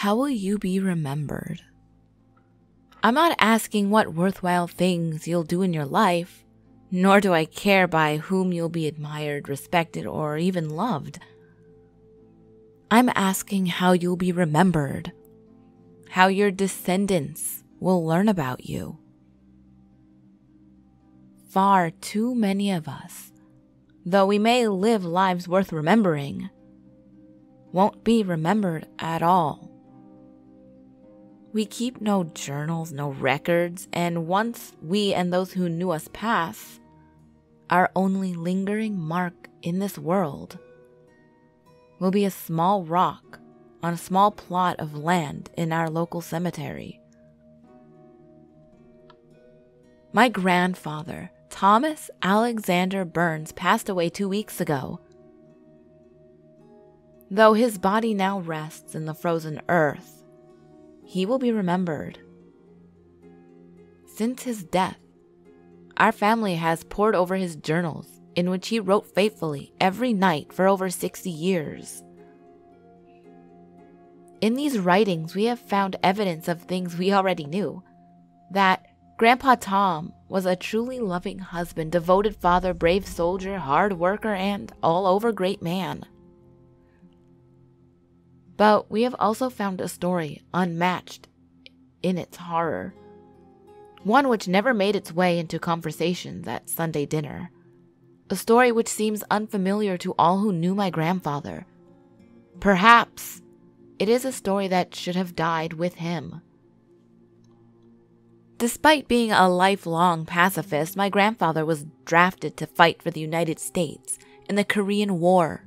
How will you be remembered? I'm not asking what worthwhile things you'll do in your life, nor do I care by whom you'll be admired, respected, or even loved. I'm asking how you'll be remembered, how your descendants will learn about you. Far too many of us, though we may live lives worth remembering, won't be remembered at all. We keep no journals, no records, and once we and those who knew us pass, our only lingering mark in this world will be a small rock on a small plot of land in our local cemetery. My grandfather, Thomas Alexander Burns, passed away 2 weeks ago. Though his body now rests in the frozen earth, he will be remembered. Since his death, our family has pored over his journals, in which he wrote faithfully every night for over 60 years. In these writings, we have found evidence of things we already knew, that Grandpa Tom was a truly loving husband, devoted father, brave soldier, hard worker, and all-over great man. But we have also found a story unmatched in its horror, one which never made its way into conversations at Sunday dinner, a story which seems unfamiliar to all who knew my grandfather. Perhaps it is a story that should have died with him. Despite being a lifelong pacifist, my grandfather was drafted to fight for the United States in the Korean War.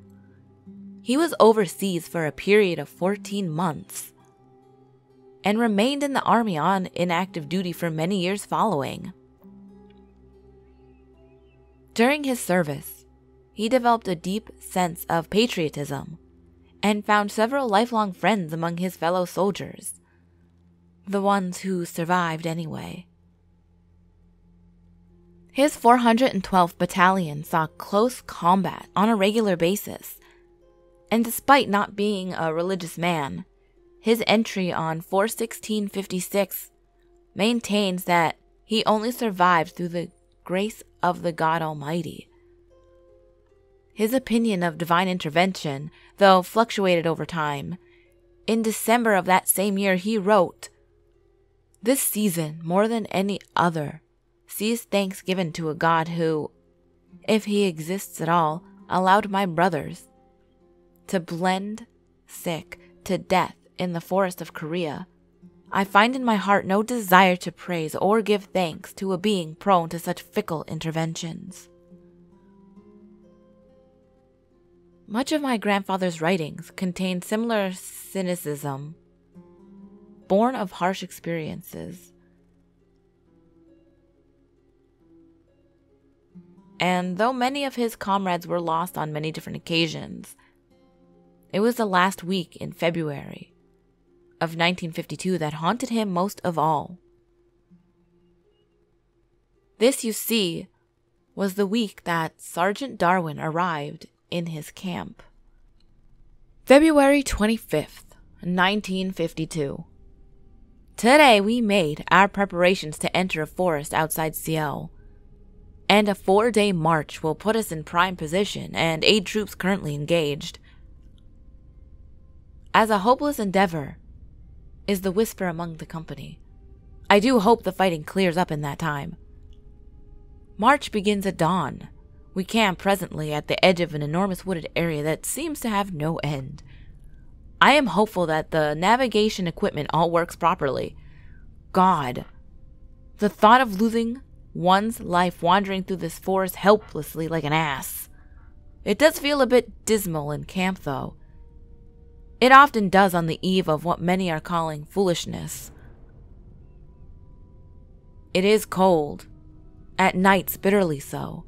He was overseas for a period of 14 months and remained in the army on inactive duty for many years following. During his service, he developed a deep sense of patriotism and found several lifelong friends among his fellow soldiers, the ones who survived anyway. His 412th Battalion saw close combat on a regular basis, and despite not being a religious man, his entry on 4/16/56 maintains that he only survived through the grace of the God Almighty. His opinion of divine intervention, though fluctuated over time, in December of that same year he wrote, "This season, more than any other, sees thanks given to a God who, if he exists at all, allowed my brothers to blend sick to death in the forest of Korea. I find in my heart no desire to praise or give thanks to a being prone to such fickle interventions." Much of my grandfather's writings contain similar cynicism, born of harsh experiences. And though many of his comrades were lost on many different occasions, it was the last week in February of 1952 that haunted him most of all. This, you see, was the week that Sergeant Darwin arrived in his camp. February 25th, 1952. Today we made our preparations to enter a forest outside Seoul, and a 4-day march will put us in prime position and aid troops currently engaged. As a hopeless endeavor is the whisper among the company. I do hope the fighting clears up in that time. March begins at dawn. We camp presently at the edge of an enormous wooded area that seems to have no end. I am hopeful that the navigation equipment all works properly. God, the thought of losing one's life wandering through this forest helplessly like an ass. It does feel a bit dismal in camp, though. It often does on the eve of what many are calling foolishness. It is cold, at nights bitterly so,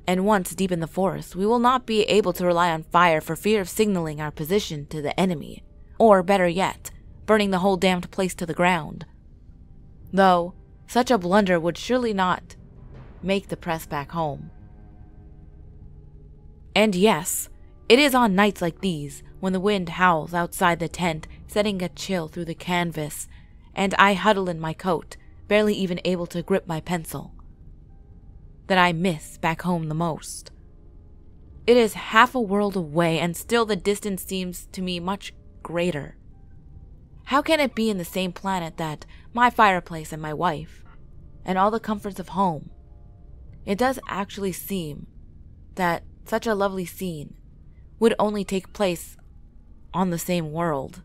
and once deep in the forest, we will not be able to rely on fire for fear of signaling our position to the enemy, or better yet, burning the whole damned place to the ground. Though, such a blunder would surely not make the press back home. And yes, it is on nights like these, when the wind howls outside the tent setting a chill through the canvas, and I huddle in my coat, barely even able to grip my pencil. That I miss back home the most. It is half a world away, and still the distance seems to me much greater. How can it be in the same planet that my fireplace and my wife, and all the comforts of home? It does actually seem that such a lovely scene would only take place on the same world.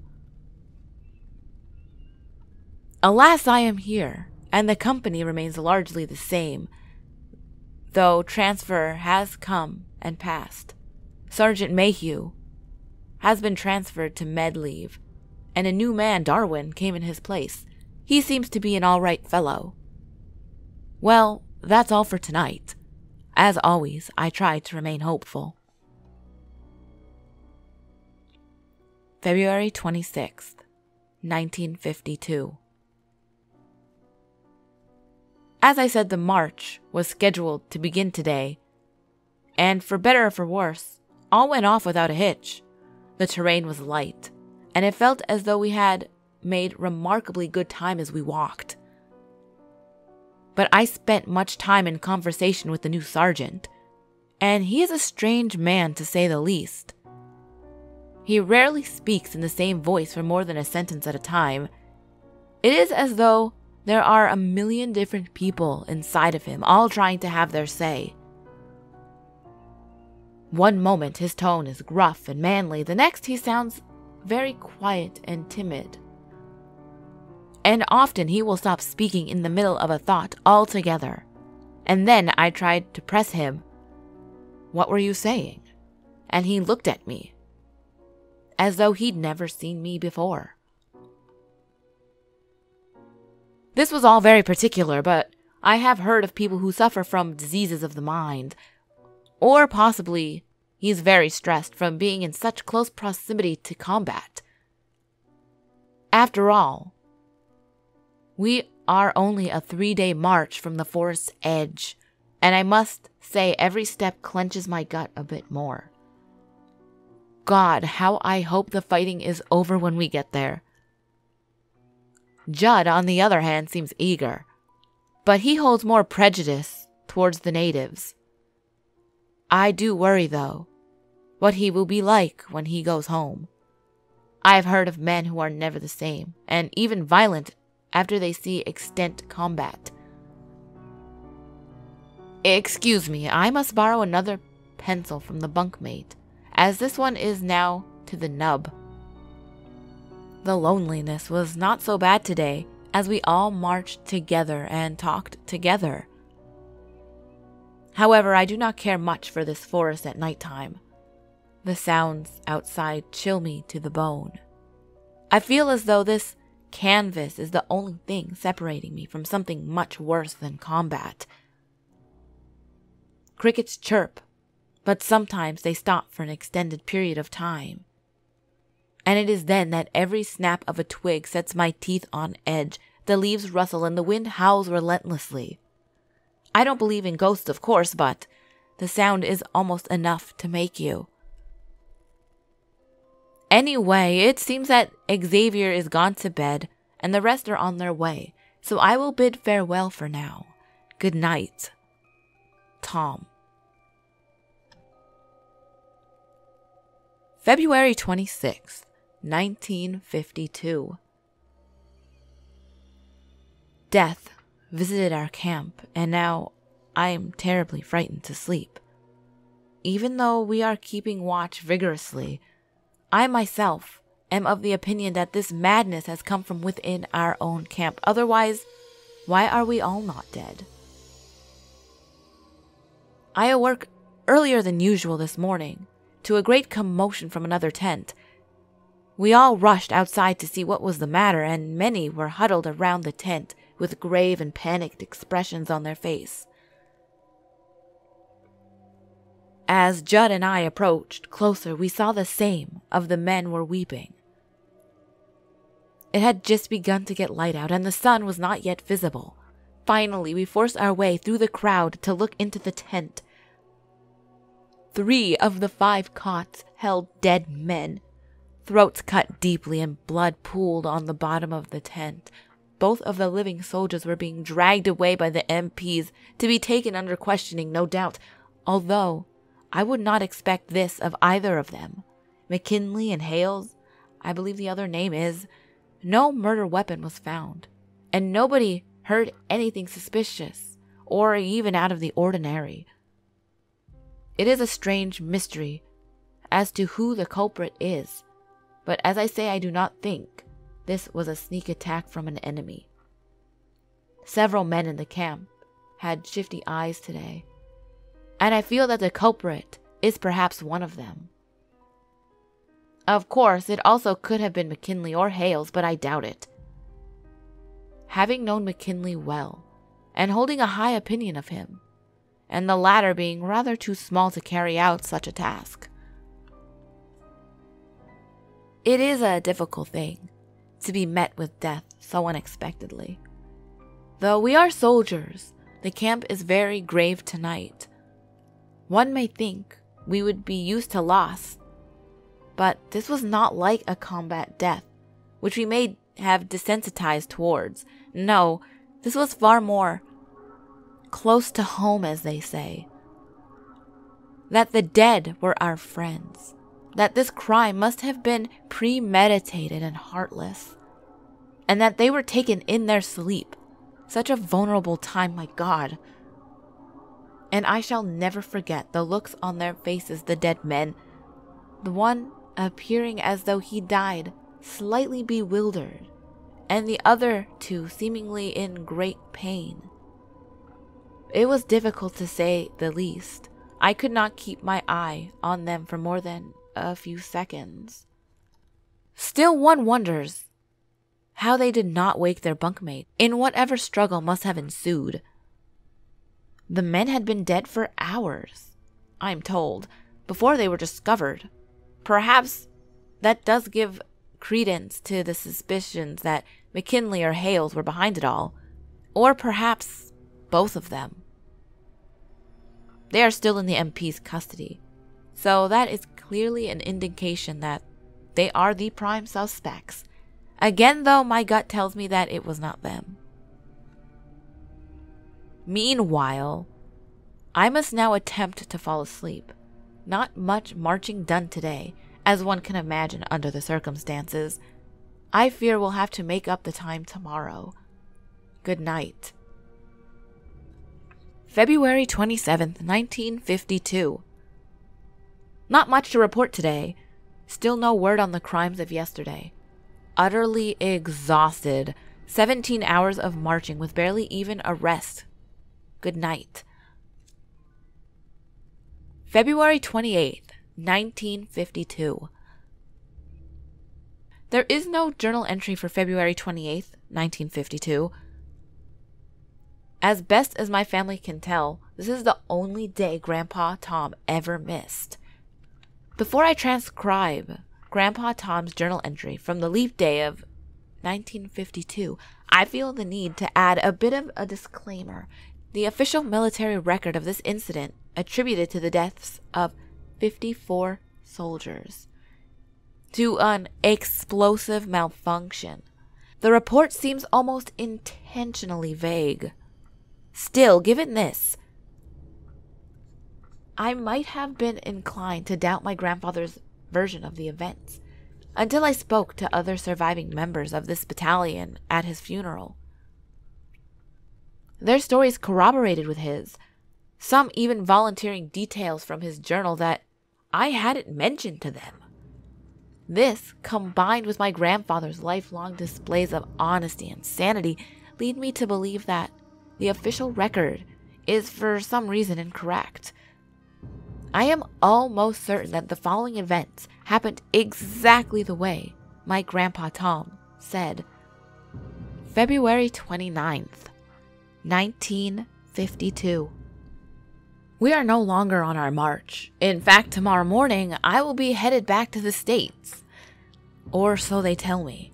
Alas, I am here, and the company remains largely the same, though transfer has come and passed. Sergeant Mayhew has been transferred to med leave, and a new man, Darwin, came in his place. He seems to be an all-right fellow. Well, that's all for tonight. As always, I try to remain hopeful. February 26th, 1952. As I said, the march was scheduled to begin today, and for better or for worse, all went off without a hitch. The terrain was light, and it felt as though we had made remarkably good time as we walked. But I spent much time in conversation with the new sergeant, and he is a strange man to say the least. He rarely speaks in the same voice for more than a sentence at a time. It is as though there are a million different people inside of him, all trying to have their say. One moment his tone is gruff and manly, the next he sounds very quiet and timid. And often he will stop speaking in the middle of a thought altogether. And then I tried to press him. "What were you saying?" And he looked at me, as though he'd never seen me before. This was all very particular, but I have heard of people who suffer from diseases of the mind. Or possibly, he's very stressed from being in such close proximity to combat. After all, we are only a 3-day march from the forest's edge, and I must say every step clenches my gut a bit more. God, how I hope the fighting is over when we get there. Judd, on the other hand, seems eager, but he holds more prejudice towards the natives. I do worry, though, what he will be like when he goes home. I have heard of men who are never the same, and even violent after they see extant combat. Excuse me, I must borrow another pencil from the bunkmate, as this one is now to the nub. The loneliness was not so bad today, as we all marched together and talked together. However, I do not care much for this forest at nighttime. The sounds outside chill me to the bone. I feel as though this canvas is the only thing separating me from something much worse than combat. Crickets chirp, but sometimes they stop for an extended period of time. And it is then that every snap of a twig sets my teeth on edge, the leaves rustle, and the wind howls relentlessly. I don't believe in ghosts, of course, but the sound is almost enough to make you. Anyway, it seems that Xavier is gone to bed, and the rest are on their way, so I will bid farewell for now. Good night, Tom. February 26th, 1952. Death visited our camp, and now I am terribly frightened to sleep. Even though we are keeping watch vigorously, I myself am of the opinion that this madness has come from within our own camp. Otherwise, why are we all not dead? I awoke earlier than usual this morning to a great commotion from another tent. We all rushed outside to see what was the matter, and many were huddled around the tent with grave and panicked expressions on their face. As Judd and I approached closer, we saw the same of the men were weeping. It had just begun to get light out, and the sun was not yet visible. Finally, we forced our way through the crowd to look into the tent. 3 of the 5 cots held dead men. throats cut deeply and blood pooled on the bottom of the tent. Both of the living soldiers were being dragged away by the MPs to be taken under questioning, no doubt, although I would not expect this of either of them. McKinley and Hales, I believe the other name is, no murder weapon was found, and nobody heard anything suspicious or even out of the ordinary. It is a strange mystery as to who the culprit is, but as I say, I do not think this was a sneak attack from an enemy. Several men in the camp had shifty eyes today, and I feel that the culprit is perhaps one of them. Of course, it also could have been McKinley or Hales, but I doubt it. Having known McKinley well, and holding a high opinion of him, and the latter being rather too small to carry out such a task. It is a difficult thing to be met with death so unexpectedly. Though we are soldiers, the camp is very grave tonight. One may think we would be used to loss, but this was not like a combat death, which we may have desensitized towards. No, this was far more close to home, as they say. That the dead were our friends. That this crime must have been premeditated and heartless. And that they were taken in their sleep. Such a vulnerable time, my God. And I shall never forget the looks on their faces, the dead men. The one appearing as though he died, slightly bewildered, and the other two seemingly in great pain. It was difficult to say the least. I could not keep my eye on them for more than a few seconds. Still, one wonders how they did not wake their bunkmate in whatever struggle must have ensued. The men had been dead for hours, I am told, before they were discovered. Perhaps that does give credence to the suspicions that McKinley or Hales were behind it all, or perhaps both of them. They are still in the MP's custody, so that is clearly an indication that they are the prime suspects. Again, though, my gut tells me that it was not them. Meanwhile, I must now attempt to fall asleep. Not much marching done today, as one can imagine under the circumstances. I fear we'll have to make up the time tomorrow. Good night. February 27th, 1952. Not much to report today. Still no word on the crimes of yesterday. Utterly exhausted. 17 hours of marching with barely even a rest. Good night. February 28th, 1952. There is no journal entry for February 28th, 1952. As best as my family can tell, this is the only day Grandpa Tom ever missed. Before I transcribe Grandpa Tom's journal entry from the leap day of 1952, I feel the need to add a bit of a disclaimer. The official military record of this incident attributed to the deaths of 54 soldiers to an explosive malfunction. The report seems almost intentionally vague. Still, given this, I might have been inclined to doubt my grandfather's version of the events until I spoke to other surviving members of this battalion at his funeral. Their stories corroborated with his, some even volunteering details from his journal that I hadn't mentioned to them. This, combined with my grandfather's lifelong displays of honesty and sanity, lead me to believe that the official record is for some reason incorrect. I am almost certain that the following events happened exactly the way my Grandpa Tom said. February 29th, 1952. We are no longer on our march. In fact, tomorrow morning, I will be headed back to the States. Or so they tell me.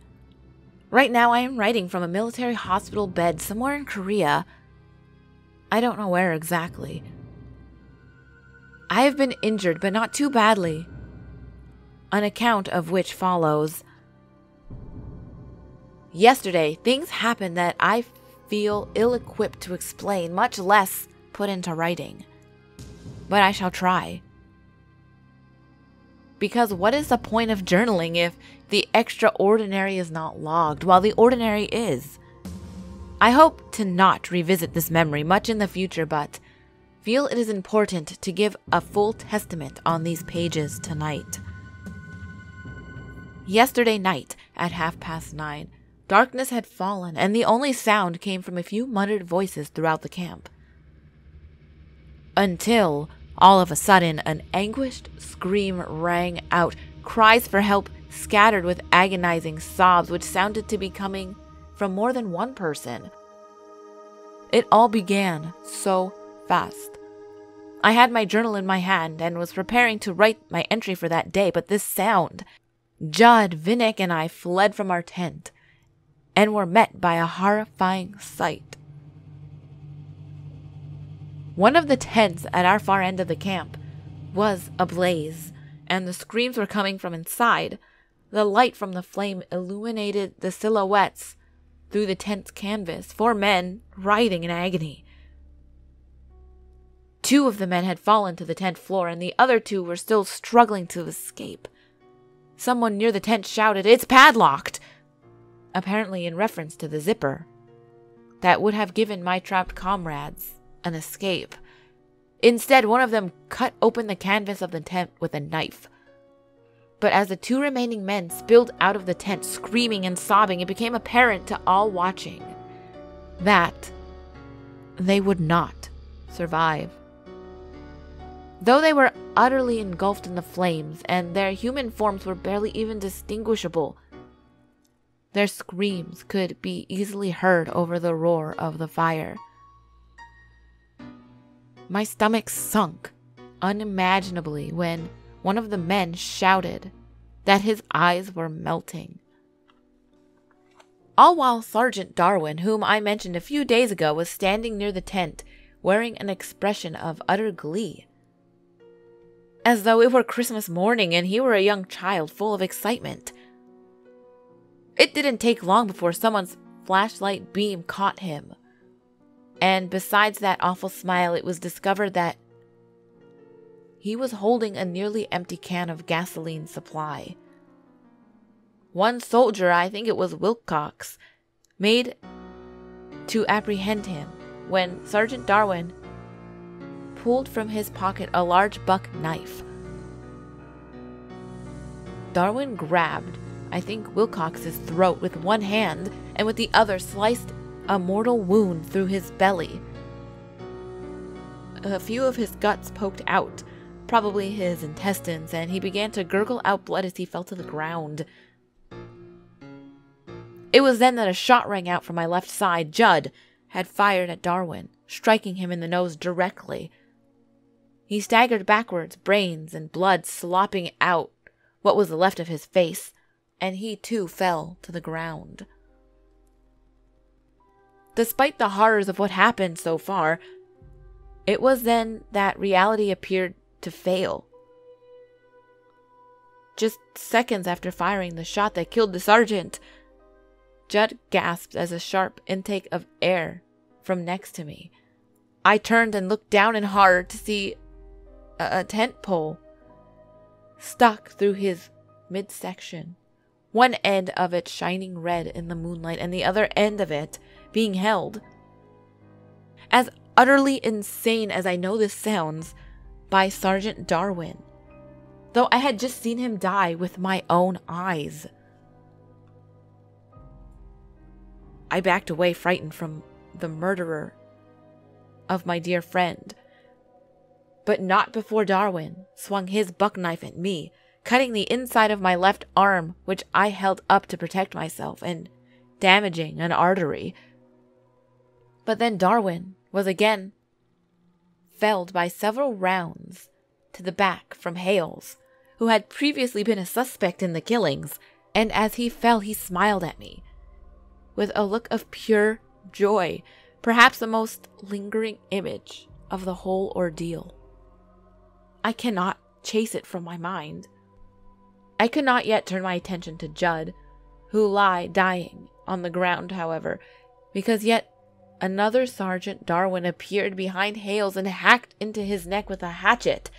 Right now, I am writing from a military hospital bed somewhere in Korea. I don't know where exactly. I have been injured, but not too badly. an account of which follows. Yesterday, things happened that I feel ill-equipped to explain, much less put into writing. But I shall try. Because what is the point of journaling if the extraordinary is not logged, while the ordinary is? I hope to not revisit this memory much in the future, but feel it is important to give a full testament on these pages tonight. Yesterday night, at 9:30, darkness had fallen, and the only sound came from a few muttered voices throughout the camp. Until, all of a sudden, an anguished scream rang out, cries for help scattered with agonizing sobs which sounded to be coming from more than one person. It all began so fast. I had my journal in my hand and was preparing to write my entry for that day, but this sound. Judd, Vinnick, and I fled from our tent and were met by a horrifying sight. One of the tents at our far end of the camp was ablaze, and the screams were coming from inside. The light from the flame illuminated the silhouettes through the tent's canvas, 4 men writhing in agony. 2 of the men had fallen to the tent floor, and the other 2 were still struggling to escape. Someone near the tent shouted, "It's padlocked!" apparently in reference to the zipper that would have given my trapped comrades an escape. Instead, one of them cut open the canvas of the tent with a knife. But as the 2 remaining men spilled out of the tent, screaming and sobbing, it became apparent to all watching that they would not survive. Though they were utterly engulfed in the flames, and their human forms were barely even distinguishable, their screams could be easily heard over the roar of the fire. My stomach sunk unimaginably when one of the men shouted that his eyes were melting. All while Sergeant Darwin, whom I mentioned a few days ago, was standing near the tent, wearing an expression of utter glee, as though it were Christmas morning and he were a young child full of excitement. It didn't take long before someone's flashlight beam caught him, and besides that awful smile, it was discovered that he was holding a nearly empty can of gasoline supply. One soldier, I think it was Wilcox, made to apprehend him when Sergeant Darwin pulled from his pocket a large buck knife. Darwin grabbed, I think, Wilcox's throat with one hand and with the other sliced a mortal wound through his belly. A few of his guts poked out, probably his intestines, and he began to gurgle out blood as he fell to the ground. It was then that a shot rang out from my left side. Judd had fired at Darwin, striking him in the nose directly. He staggered backwards, brains and blood slopping out what was left of his face, and he too fell to the ground. Despite the horrors of what happened so far, it was then that reality appeared to fail. Just seconds after firing the shot that killed the sergeant, Judd gasped as a sharp intake of air from next to me. I turned and looked down in horror to see a tent pole stuck through his midsection, one end of it shining red in the moonlight and the other end of it being held, as utterly insane as I know this sounds, by Sergeant Darwin, though I had just seen him die with my own eyes. I backed away, frightened from the murderer of my dear friend, but not before Darwin swung his buck knife at me, cutting the inside of my left arm, which I held up to protect myself, and damaging an artery. But then Darwin was again felled by several rounds to the back from Hales, who had previously been a suspect in the killings, and as he fell he smiled at me with a look of pure joy, perhaps the most lingering image of the whole ordeal. I cannot chase it from my mind. I could not yet turn my attention to Judd, who lay dying on the ground, however, because yet another Sergeant Darwin appeared behind Hales and hacked into his neck with a hatchet.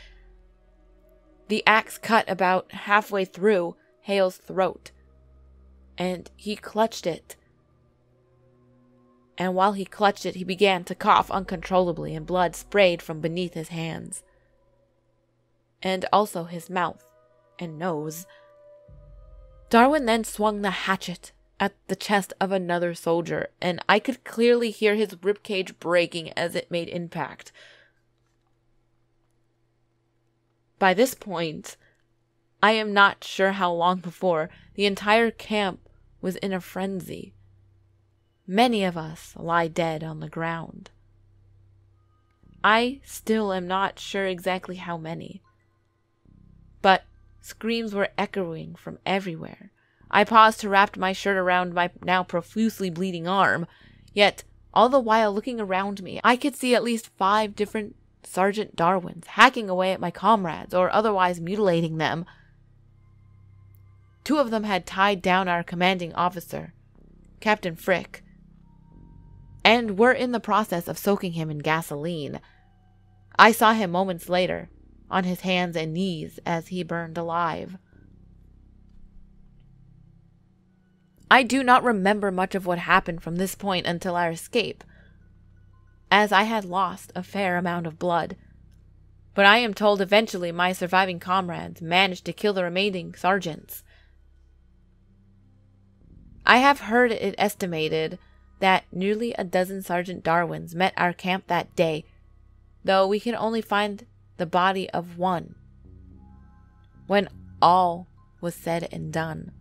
The axe cut about halfway through Hale's throat, and he clutched it. And while he clutched it, he began to cough uncontrollably, and blood sprayed from beneath his hands, and also his mouth and nose. Darwin then swung the hatchet at the chest of another soldier, and I could clearly hear his ribcage breaking as it made impact. By this point, I am not sure how long before, the entire camp was in a frenzy. Many of us lie dead on the ground. I still am not sure exactly how many, but screams were echoing from everywhere. I paused to wrap my shirt around my now profusely bleeding arm, yet all the while looking around me, I could see at least 5 different Sergeant Darwins hacking away at my comrades or otherwise mutilating them. 2 of them had tied down our commanding officer, Captain Frick, and were in the process of soaking him in gasoline. I saw him moments later, on his hands and knees as he burned alive. I do not remember much of what happened from this point until our escape, as I had lost a fair amount of blood. But I am told eventually my surviving comrades managed to kill the remaining sergeants. I have heard it estimated that nearly a dozen Sergeant Darwins met our camp that day, though we can only find the body of one when all was said and done.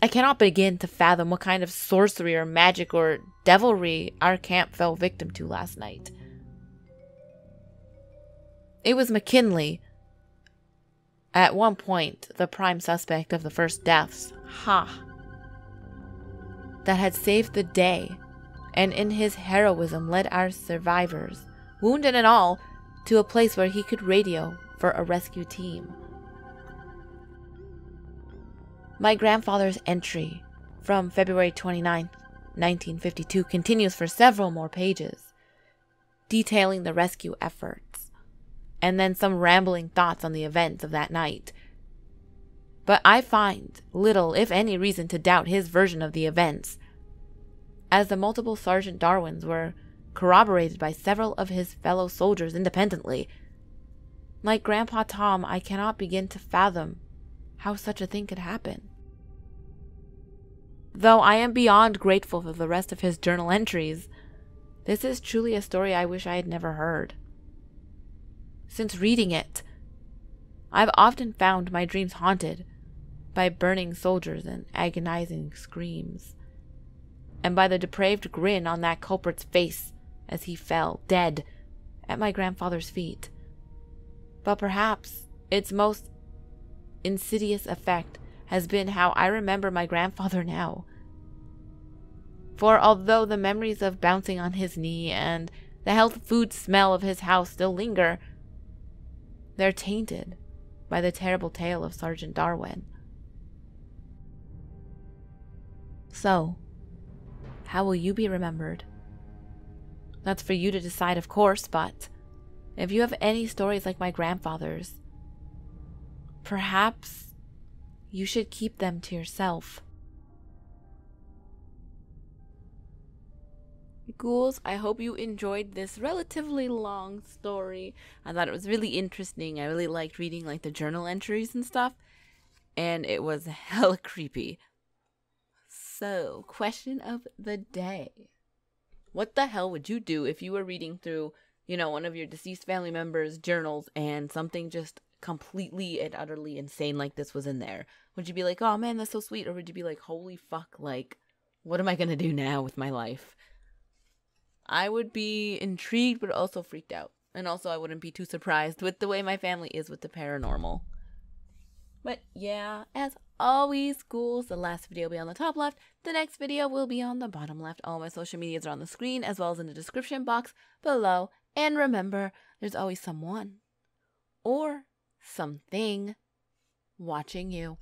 I cannot begin to fathom what kind of sorcery or magic or devilry our camp fell victim to last night. It was McKinley, at one point the prime suspect of the first deaths, that had saved the day, and in his heroism led our survivors, wounded and all, to a place where he could radio for a rescue team. My grandfather's entry from February 29th, 1952 continues for several more pages, detailing the rescue efforts, and then some rambling thoughts on the events of that night. But I find little, if any, reason to doubt his version of the events, as the multiple Sergeant Darwins were corroborated by several of his fellow soldiers independently. Like Grandpa Tom, I cannot begin to fathom how such a thing could happen. Though I am beyond grateful for the rest of his journal entries, this is truly a story I wish I had never heard. Since reading it, I've often found my dreams haunted by burning soldiers and agonizing screams, and by the depraved grin on that culprit's face as he fell, dead, at my grandfather's feet. But perhaps its most insidious effect has been how I remember my grandfather now. For although the memories of bouncing on his knee and the health food smell of his house still linger, they're tainted by the terrible tale of Sergeant Darwin. So, how will you be remembered? That's for you to decide, of course, but if you have any stories like my grandfather's, perhaps you should keep them to yourself. Ghouls, I hope you enjoyed this relatively long story. I thought it was really interesting. I really liked reading like the journal entries and stuff, and it was hella creepy. So, question of the day. What the hell would you do if you were reading through, one of your deceased family members' journals and something just completely and utterly insane like this was in there? Would you be like, oh man, that's so sweet? Or would you be like, holy fuck, like, what am I gonna do now with my life? I would be intrigued, but also freaked out. And also I wouldn't be too surprised with the way my family is with the paranormal. But yeah, as always, ghouls, the last video will be on the top left. The next video will be on the bottom left. All my social medias are on the screen as well as in the description box below. And remember, there's always someone or something watching you.